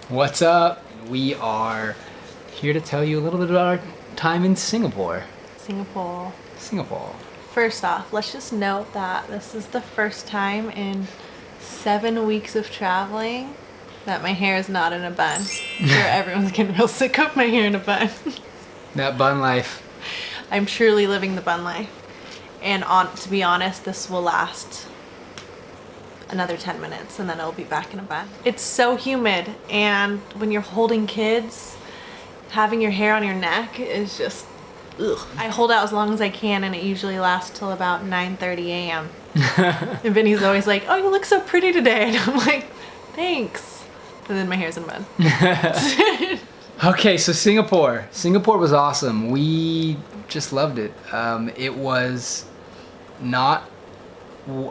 What's up? We are here to tell you a little bit about our time in Singapore. Singapore. First off, let's just note that this is the first time in 7 weeks of traveling that my hair is not in a bun. I'm sure everyone's getting real sick of my hair in a bun. That bun life. I'm truly living the bun life. And to be honest, this will last another 10 minutes and then it'll be back in a bun. It's so humid, and when you're holding kids, having your hair on your neck is just, ugh. I hold out as long as I can, and it usually lasts till about 9:30 a.m. And Vinny's always like, oh, you look so pretty today. And I'm like, thanks. And then my hair's in a bun. Okay, so Singapore. Singapore was awesome. We just loved it. It was not,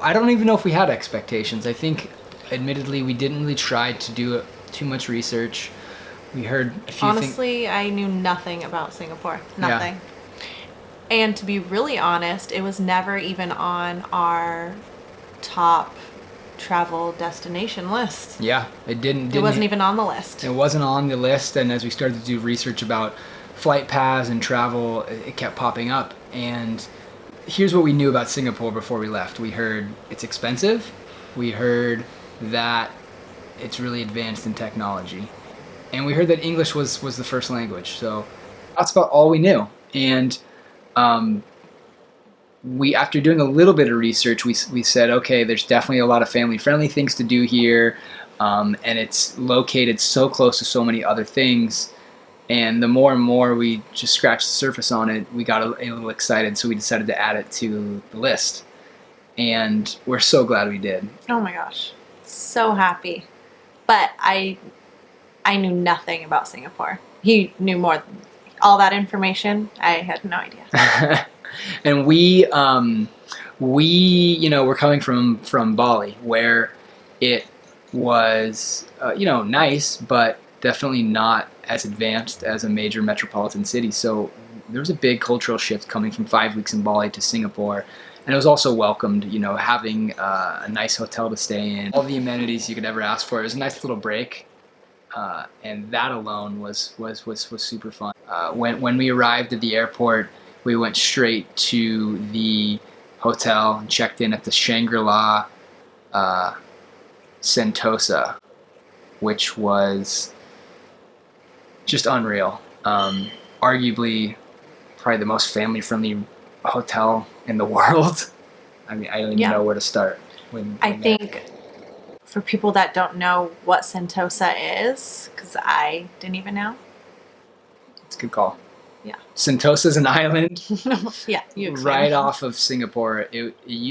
I don't even know if we had expectations. I think, admittedly, we didn't really try to do too much research. We heard a few things. Honestly, I knew nothing about Singapore. Nothing. Yeah. And to be really honest, it was never even on our top travel destination list. Yeah, it wasn't even on the list. It wasn't on the list, and as we started to do research about flight paths and travel, it kept popping up. And here's what we knew about Singapore before we left. We heard it's expensive. We heard that it's really advanced in technology. And we heard that English was the first language. So that's about all we knew. And we, after doing a little bit of research, we said, okay, there's definitely a lot of family-friendly things to do here. And it's located so close to so many other things. And the more and more we just scratched the surface on it, we got a little excited, so we decided to add it to the list. And we're so glad we did. Oh my gosh. So happy. But I knew nothing about Singapore. He knew more. All that information, I had no idea. And we we're coming from Bali, where it was, nice, but definitely not as advanced as a major metropolitan city. So there was a big cultural shift coming from 5 weeks in Bali to Singapore. And it was also welcomed, having a nice hotel to stay in, all the amenities you could ever ask for. It was a nice little break. And that alone was super fun. When we arrived at the airport, we went straight to the hotel and checked in at the Shangri-La Sentosa, which was just unreal. Arguably, probably the most family-friendly hotel in the world. I mean, I don't even know where to start. I think for people that don't know what Sentosa is, because I didn't even know. It's a good call. Yeah. Sentosa is an island. Yeah, you right off of Singapore.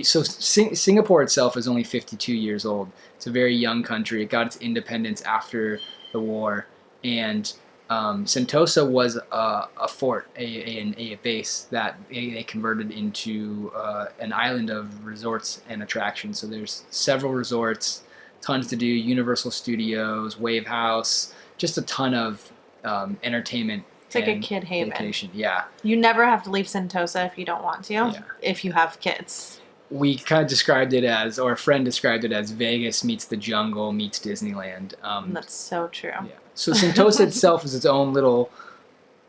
Singapore itself is only 52 years old. It's a very young country. It got its independence after the war, and Sentosa was a fort, a base that they converted into an island of resorts and attractions. So there's several resorts, tons to do, Universal Studios, Wave House, just a ton of entertainment. It's like a kid haven. Vacation. Yeah. You never have to leave Sentosa if you don't want to, if you have kids. We kind of described it as, or a friend described it as, Vegas meets the jungle meets Disneyland. That's so true. Yeah. So Sentosa itself is its own little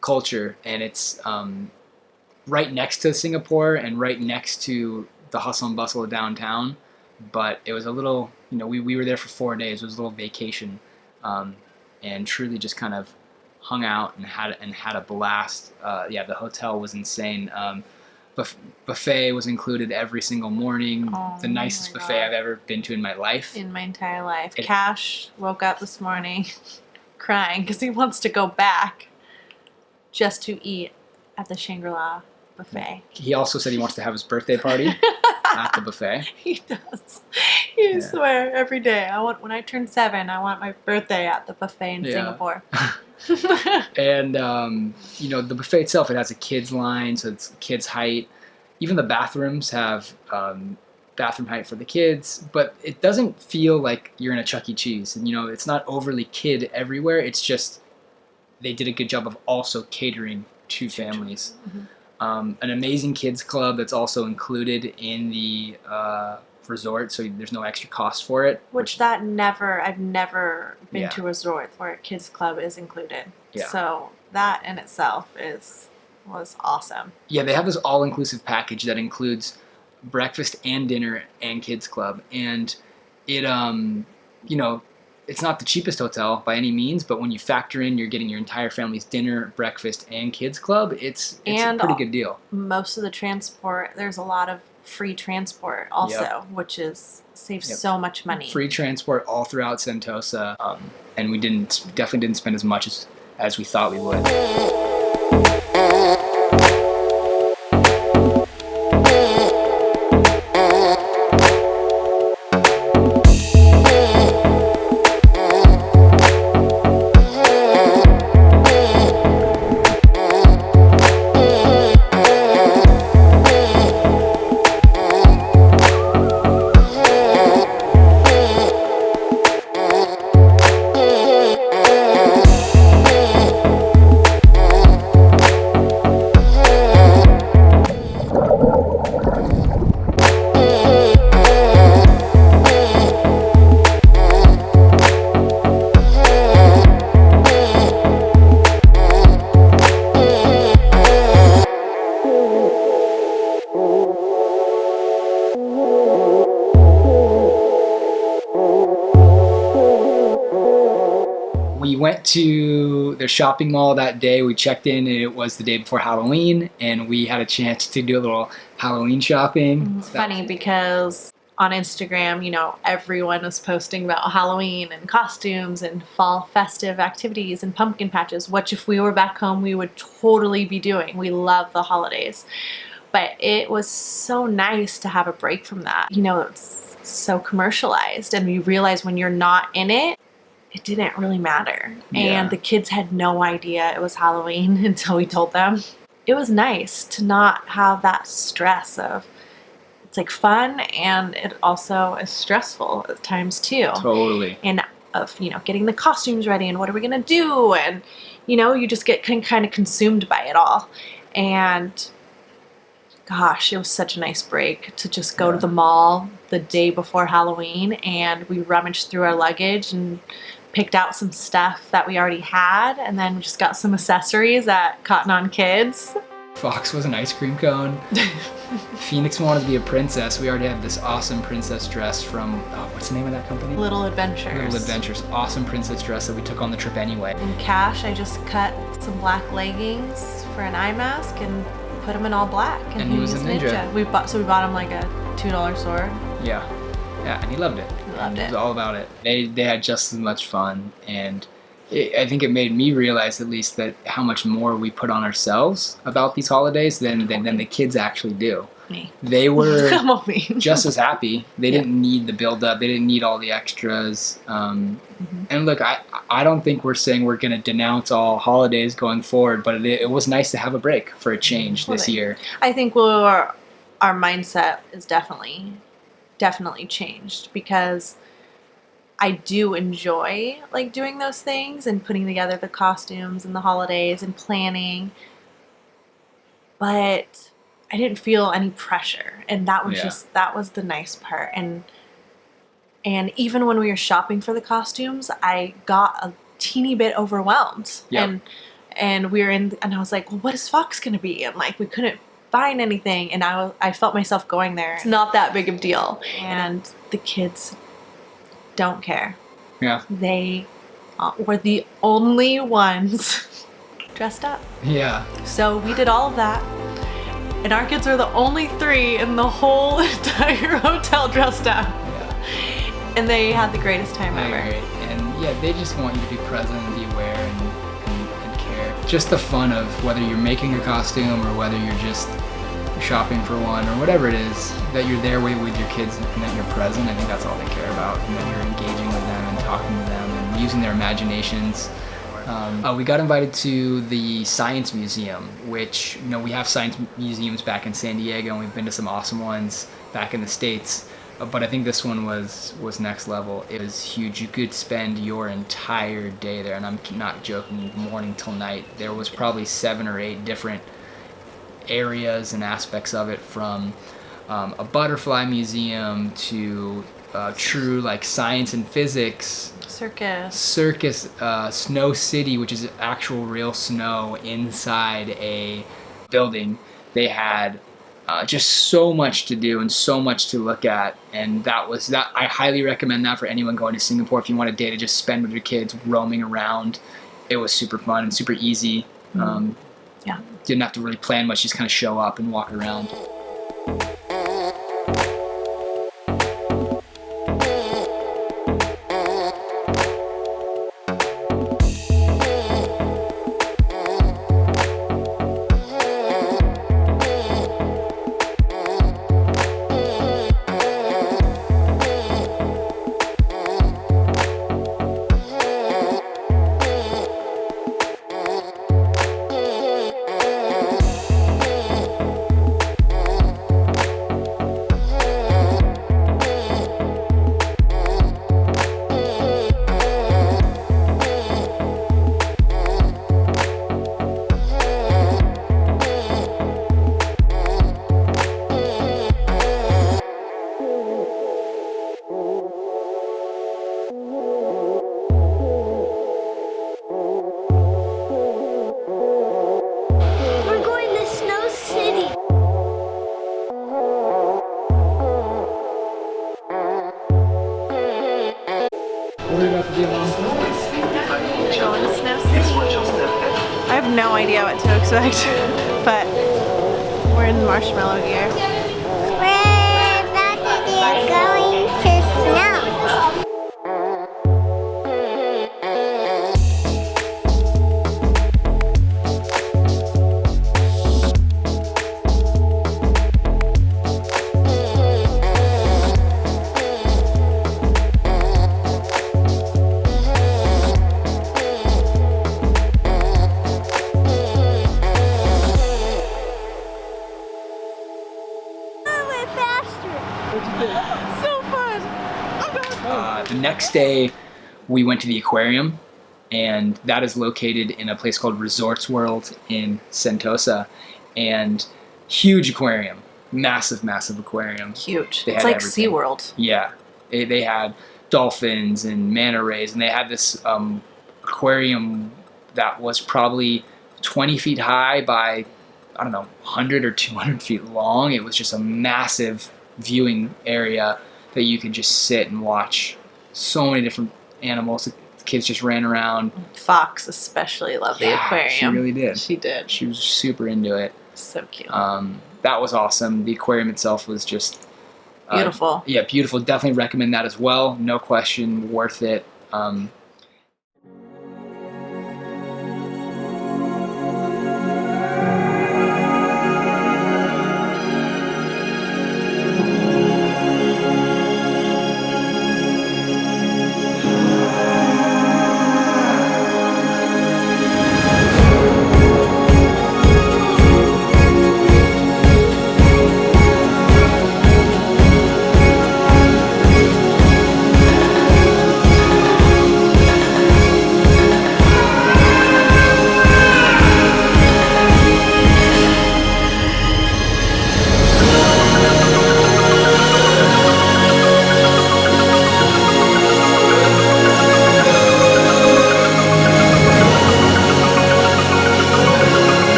culture, and it's right next to Singapore and right next to the hustle and bustle of downtown. But it was a little, we were there for 4 days. It was a little vacation, and truly just kind of hung out and had a blast. Yeah, the hotel was insane. Buffet was included every single morning. Oh, The nicest my buffet God. I've ever been to in my life. In my entire life. Cash woke up this morning crying because he wants to go back just to eat at the Shangri-La buffet. He also said he wants to have his birthday party at the buffet. He does. You swear every day. When I turn 7, I want my birthday at the buffet in Singapore. And the buffet itself, it has a kids line, so it's kids height. Even the bathrooms have bathroom height for the kids, but it doesn't feel like you're in a Chuck E. Cheese. And it's not overly kid everywhere. It's just they did a good job of also catering to families. An amazing kids club that's also included in the resort, so there's no extra cost for it. I've never been to a resort where a kids club is included. Yeah. So that in itself was awesome. Yeah, they have this all-inclusive package that includes breakfast and dinner and kids club, and it it's not the cheapest hotel by any means, but when you factor in you're getting your entire family's dinner, breakfast, and kids club, it's a pretty good deal. Most of the transport, there's a lot of free transport also, which saves so much money. Free transport all throughout Sentosa, and we definitely didn't spend as much as we thought we would. We went to the shopping mall that day. We checked in, and it was the day before Halloween, and we had a chance to do a little Halloween shopping. It's funny because on Instagram, everyone was posting about Halloween and costumes and fall festive activities and pumpkin patches, which if we were back home, we would totally be doing. We love the holidays. But it was so nice to have a break from that. It's so commercialized, and you realize when you're not in it, it didn't really matter. And the kids had no idea it was Halloween until we told them. It was nice to not have that stress of, it's like fun, and it also is stressful at times too. Totally. And of, getting the costumes ready and what are we gonna do? And, you just get kind of consumed by it all. And gosh, it was such a nice break to just go to the mall the day before Halloween, and we rummaged through our luggage and picked out some stuff that we already had, and then we just got some accessories at Cotton On Kids. Fox was an ice cream cone. Phoenix wanted to be a princess. We already had this awesome princess dress from, what's the name of that company? Little Adventures. Little Adventures. Awesome princess dress that we took on the trip anyway. In Cash, I just cut some black leggings for an eye mask and put him in all black. And he was a ninja. We bought him like a $2 sword. Yeah, and he loved it. He loved it. He was all about it. They had just as much fun, and I think it made me realize at least that how much more we put on ourselves about these holidays than the kids actually do. Me. They were me. just as happy. They didn't need the build up. They didn't need all the extras. And look, I don't think we're saying we're going to denounce all holidays going forward, but it was nice to have a break for a change this year. I think our mindset is definitely changed, because I do enjoy doing those things and putting together the costumes and the holidays and planning, but I didn't feel any pressure, and that was that was the nice part. And even when we were shopping for the costumes, I got a teeny bit overwhelmed. And we were and I was like, well, what is Fox gonna be? And we couldn't find anything, and I felt myself going there. It's not that big of a deal, and the kids don't care. Yeah. They were the only ones dressed up. Yeah. So we did all of that. And our kids are the only 3 in the whole entire hotel dressed up. Yeah. And they had the greatest time I ever. agree. And yeah, they just want you to be present and be aware and care. Just the fun of whether you're making a costume or whether you're just shopping for one or whatever it is, that you're there with your kids and that you're present. I think that's all they care about, and that you're engaging with them and talking to them and using their imaginations. We got invited to the Science Museum, which, you know, we have science museums back in San Diego, and we've been to some awesome ones back in the States. But I think this one was next level. It was huge. You could spend your entire day there, and I'm not joking, morning till night. There was probably 7 or 8 different areas and aspects of it, from a butterfly museum to true like science and physics, circus, Snow City, which is actual real snow inside a building. They had just so much to do and so much to look at, and that. I highly recommend that for anyone going to Singapore. If you want a day to just spend with your kids roaming around, it was super fun and super easy. Yeah. Didn't have to really plan much, just kind of show up and walk around. Going to Snow City. I have no idea what to expect, but we're in marshmallow gear. We're about to do going to snow. So fun! The next day, we went to the Aquarium, and that is located in a place called Resorts World in Sentosa, and huge aquarium, massive aquarium. Huge. They It's had like everything. SeaWorld. Yeah, they had dolphins and manta rays, and they had this aquarium that was probably 20 feet high by, I don't know, 100 or 200 feet long. It was just a massive viewing area that you could just sit and watch so many different animals. The kids just ran around. Fox especially loved the Yeah, aquarium. she really did. She did. She was super into it. So cute. That was awesome. The aquarium itself was just Beautiful. Yeah, beautiful. Definitely recommend that as well. No question, worth it.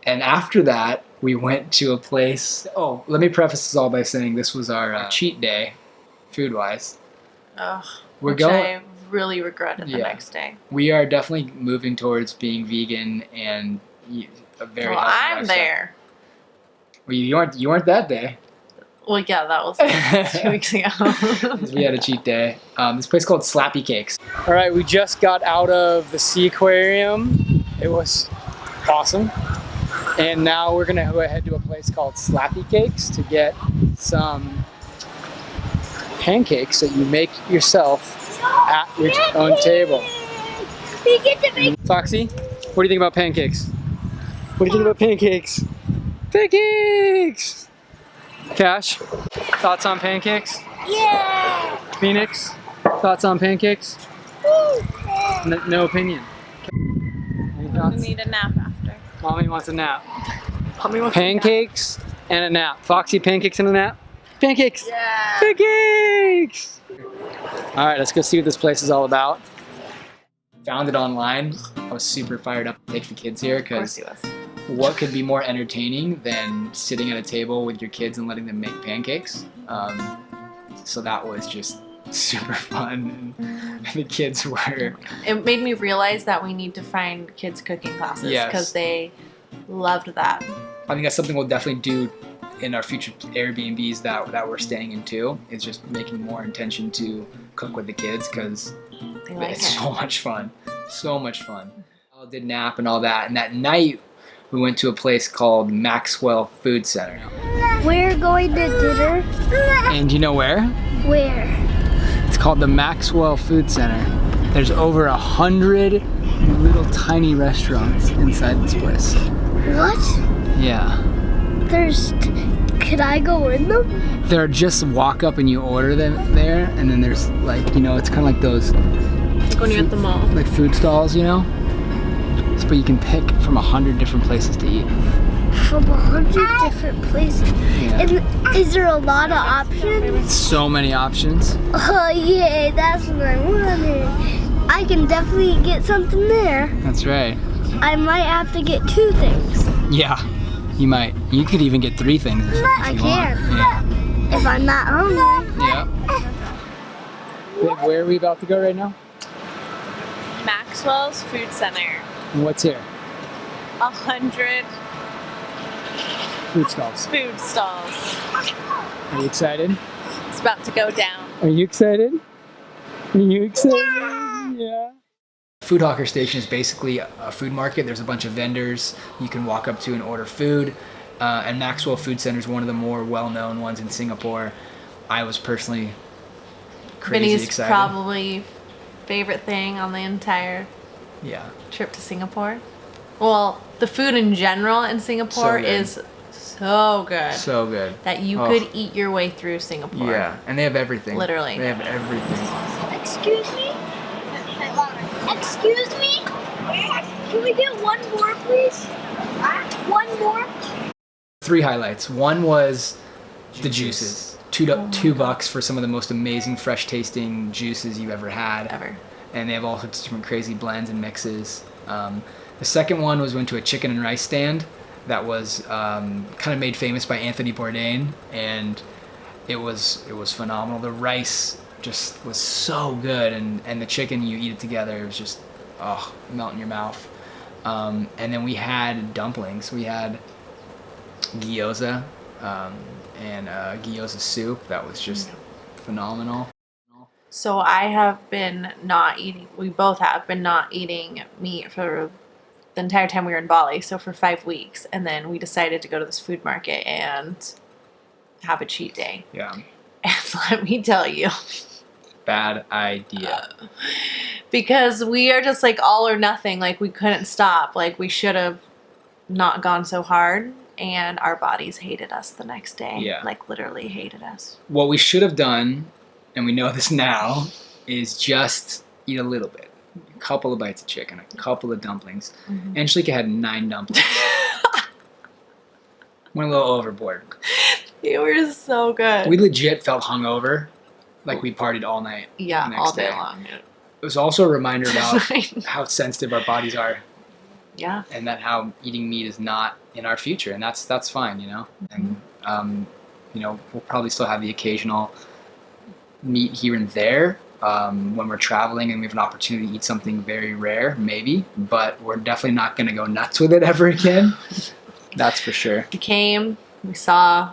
And after that, we went to a place. Oh, let me preface this all by saying this was our cheat day, food-wise. Ugh, Which I really regretted the next day. We are definitely moving towards being vegan and a very healthy I'm lifestyle. there. Well, you weren't that day. Well, yeah, that was 2 weeks ago. We had a cheat day. This place called Slappy Cakes. All right, we just got out of the S.E.A Aquarium. It was awesome. And now we're gonna go ahead to a place called Slappy Cakes to get some pancakes that you make yourself at your own table. Foxy, what do you think about pancakes? What do you think about pancakes? Pancakes! Cash, thoughts on pancakes? Yeah. Phoenix, thoughts on pancakes? No opinion. Any I thoughts? need a nap after. Mommy wants a nap. Mommy wants Pancakes and a nap. Foxy, pancakes and a nap? Pancakes! Yeah. Pancakes! All right, let's go see what this place is all about. Found it online. I was super fired up to take the kids here Of course because he was. what could be more entertaining than sitting at a table with your kids and letting them make pancakes? So that was just super fun. And the kids were... It made me realize that we need to find kids cooking classes because they loved that. I think that's something we'll definitely do in our future Airbnbs that we're staying in too, is just making more intention to cook with the kids because it's so much fun. So much fun. I did nap and all that, and that night we went to a place called Maxwell Food Center. We're going to dinner. And you know where? Where? It's called the Maxwell Food Center. There's over 100 little tiny restaurants inside this place. What? Yeah. Could I go in them? They're just walk up and you order them there, and then there's like, you know, it's kind of like those Like when you're at the mall. like food stalls, you know? But you can pick from 100 different places to eat. From 100 different places. Yeah. And is there a lot of options? So many options. Oh yeah, that's what I wanted. I can definitely get something there. That's right. I might have to get 2 things. Yeah, you might. You could even get 3 things or something. I if you can. Want. If I'm not hungry. Yeah. Babe, where are we about to go right now? Maxwell's Food Center. And what's here? 100 Food stalls. food stalls. Are you excited? It's about to go down. Are you excited? Are you excited? Yeah. Food Hawker Station is basically a food market. There's a bunch of vendors you can walk up to and order food. And Maxwell Food Center is one of the more well-known ones in Singapore. I was personally crazy Vinny's excited. probably favorite thing on the entire trip to Singapore. Well, the food in general in Singapore is so good. So good. That you could eat your way through Singapore. Yeah, and they have everything. Literally. They have everything. Excuse me? Excuse me? Can we get one more, please? One more? 3 highlights. One was the juices. $2 for some of the most amazing fresh tasting juices you've ever had. Ever. And they have all sorts of different crazy blends and mixes. The second one was went to a chicken and rice stand that was kind of made famous by Anthony Bourdain, and it was phenomenal. The rice just was so good, and the chicken, you eat it together, it was just melt in your mouth. And then we had dumplings. We had gyoza and gyoza soup that was just phenomenal. So I have been not eating, we both have been not eating meat for the entire time we were in Bali, so for 5 weeks, and then we decided to go to this food market and have a cheat day. Yeah. And let me tell you. Bad idea. Because we are just like all or nothing, like we couldn't stop, like we should have not gone so hard, and our bodies hated us the next day. Yeah. Like literally hated us. What we should have done, and we know this now, is just eat a little bit. A couple of bites of chicken, a couple of dumplings. Mm-hmm. And Shalika had 9 dumplings. Went a little overboard. They were so good. We legit felt hungover, like we partied all night. Yeah, the next all day day. long. It was also a reminder about how sensitive our bodies are Yeah. and that how eating meat is not in our future, and that's fine, you know. And you know, we'll probably still have the occasional meat here and there when we're traveling and we have an opportunity to eat something very rare, maybe. But we're definitely not going to go nuts with it ever again. That's for sure. We came, we saw,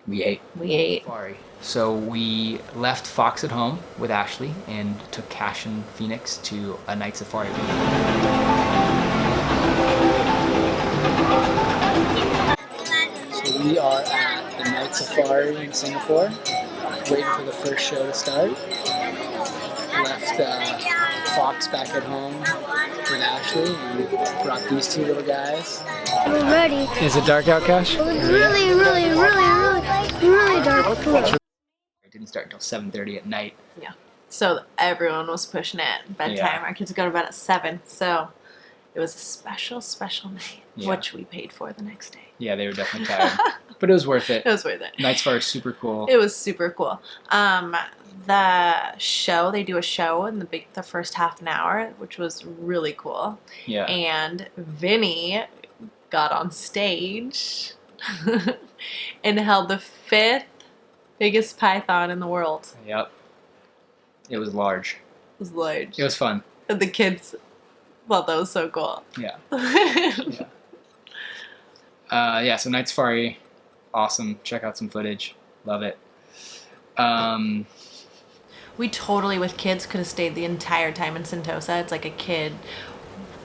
We ate. we ate. Safari. So we left Fox at home with Ashley and took Cash and Phoenix to a night safari. So we are at the night safari in Singapore, waiting for the first show to start. Left Fox back at home with Ashley and brought these two little guys. We're ready. Is it dark out, Cash? It was really dark. It didn't start until 7:30 at night. Yeah. So everyone was pushing it. Bedtime. Yeah. Our kids go to bed at 7. So it was a special night, Yeah. which we paid for the next day. Yeah, they were definitely tired, but it was worth it. It was worth it. Night safari is super cool. It was super cool. The show, they do a show in the first half an hour, which was really cool. Yeah. And Vinny got on stage and held the 5th biggest python in the world. Yep. It was large. It was large. It was fun. And the kids, well, that was so cool. Yeah. Yeah. Yeah, so night safari, awesome. Check out some footage. Love it. We totally, with kids, could have stayed the entire time in Sentosa. It's like a kid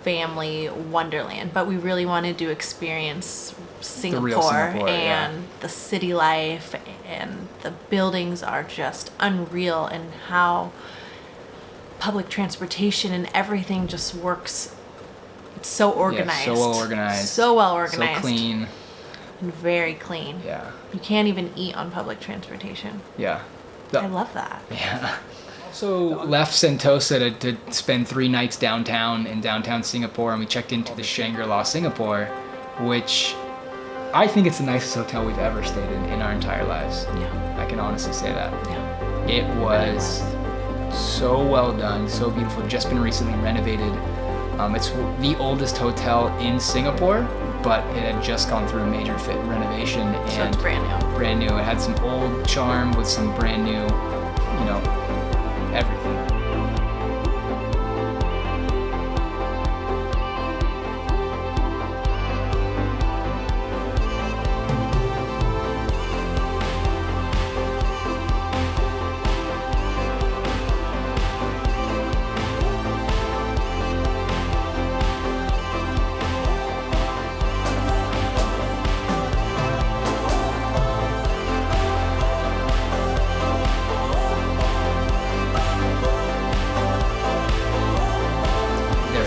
family wonderland. But we really wanted to experience Singapore, real Singapore, yeah. and the city life, and the buildings are just unreal, and how public transportation and everything just works. It's so organized. Yeah, so well organized. So well organized. So clean. And very clean. Yeah. You can't even eat on public transportation. Yeah. I love that. Yeah. Also left Sentosa to spend 3 nights downtown in downtown Singapore, and we checked into the Shangri-La Singapore, which I think it's the nicest hotel we've ever stayed in our entire lives. Yeah. I can honestly say that. Yeah. It was so well done, so beautiful. Just been recently renovated. It's the oldest hotel in Singapore, but it had just gone through a major renovation, So and it's brand new. brand new. It had some old charm with some brand new, you know, everything.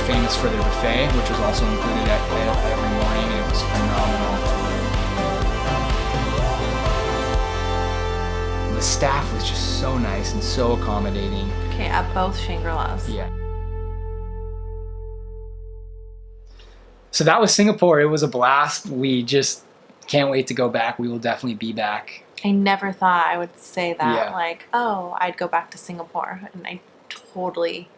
Famous for their buffet, which was also included every morning, and it was phenomenal. The staff was just so nice and so accommodating. Okay, at both Shangri-Las. Yeah. So that was Singapore. It was a blast. We just can't wait to go back. We will definitely be back. I never thought I would say that. Yeah. Like, oh, I'd go back to Singapore. And I totally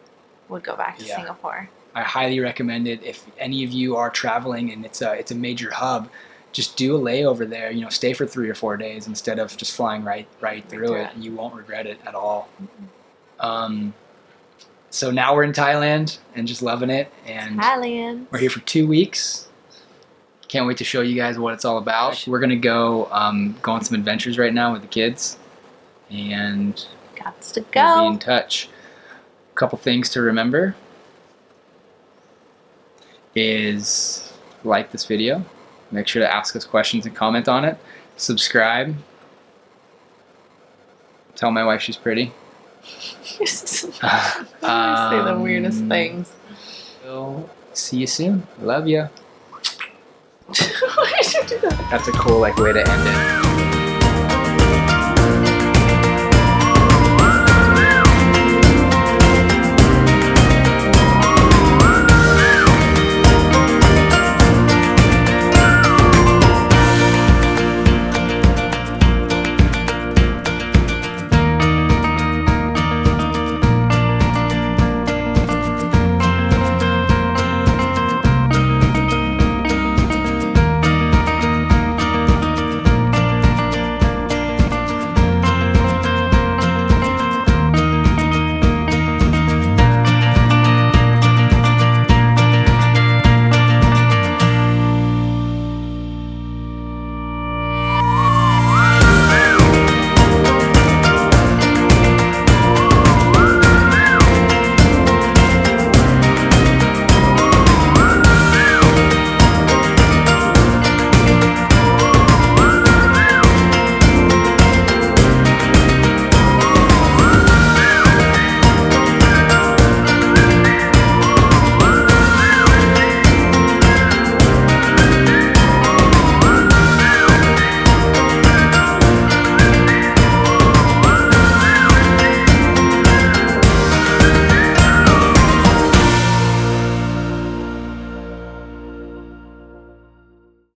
would go back to Yeah. Singapore. I highly recommend it. If any of you are traveling and it's a major hub, just do a layover there. You know, stay for 3 or 4 days instead of just flying right through it. You won't regret it at all. So now we're in Thailand and just loving it. And Thailand. we're here for 2 weeks. Can't wait to show you guys what it's all about. We're gonna go go on some adventures right now with the kids, and Gots to we'll be go. in touch. A couple things to remember is like this video, make sure to ask us questions and comment on it, subscribe, tell my wife she's pretty. You say the weirdest things. We'll see you soon. Love ya. Why did you do that? That's a cool way to end it.